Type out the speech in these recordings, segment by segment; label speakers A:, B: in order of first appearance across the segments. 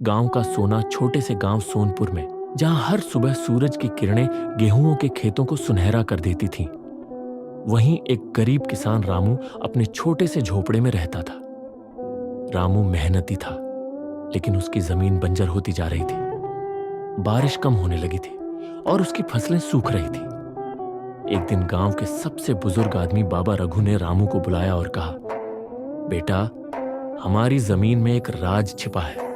A: गांव का सोना छोटे से गांव सोनपुर में, जहां हर सुबह सूरज की किरणें गेहूंों के खेतों को सुनहरा कर देती थीं। वहीं एक गरीब किसान रामू अपने छोटे से झोपड़े में रहता था। रामू मेहनती था, लेकिन उसकी जमीन बंजर होती जा रही थी। बारिश कम होने लगी थी और उसकी फसलें सूख रही थी। एक दिन गांव के सबसे बुजुर्ग आदमी बाबा रघु ने रामू को बुलाया और कहा, बेटा, हमारी जमीन में एक राज छिपा है।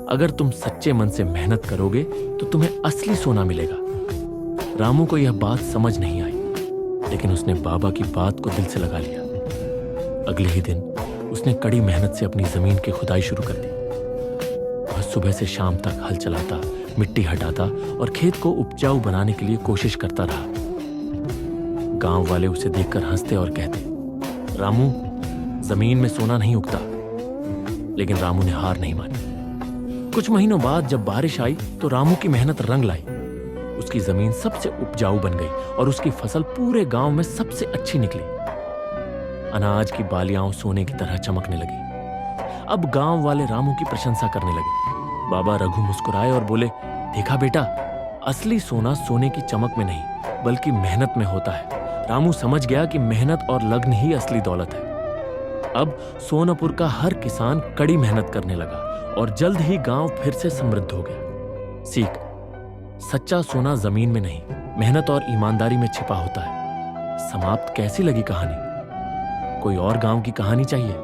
A: अगर तुम सच्चे मन से मेहनत करोगे तो तुम्हें असली सोना मिलेगा। रामू को यह बात समझ नहीं आई, लेकिन उसने बाबा की बात को दिल से लगा लिया। अगले ही दिन उसने कड़ी मेहनत से अपनी जमीन की खुदाई शुरू कर दी। वह सुबह से शाम तक हल चलाता, मिट्टी हटाता और खेत को उपजाऊ बनाने के लिए कोशिश करता रहा। गांव वाले उसे देखकर हंसते और कहते, रामू, जमीन में सोना नहीं उगता। लेकिन रामू ने हार नहीं मानी। कुछ महीनों बाद जब बारिश आई तो रामू की मेहनत रंग लाई। उसकी जमीन सबसे उपजाऊ बन गई और उसकी फसल पूरे गांव में सबसे अच्छी निकली। अनाज की बालियां सोने की तरह चमकने लगी। अब गांव वाले रामू की प्रशंसा करने लगे। बाबा रघु मुस्कुराए और बोले, देखा बेटा, असली सोना सोने की चमक में नहीं बल्कि मेहनत में होता है। रामू समझ गया कि मेहनत और लगन ही असली दौलत है। अब सोनपुर का हर किसान कड़ी मेहनत करने लगा और जल्द ही गांव फिर से समृद्ध हो गया। सीख, सच्चा सोना जमीन में नहीं, मेहनत और ईमानदारी में छिपा होता है। समाप्त कैसी लगी कहानी? कोई और गांव की कहानी चाहिए?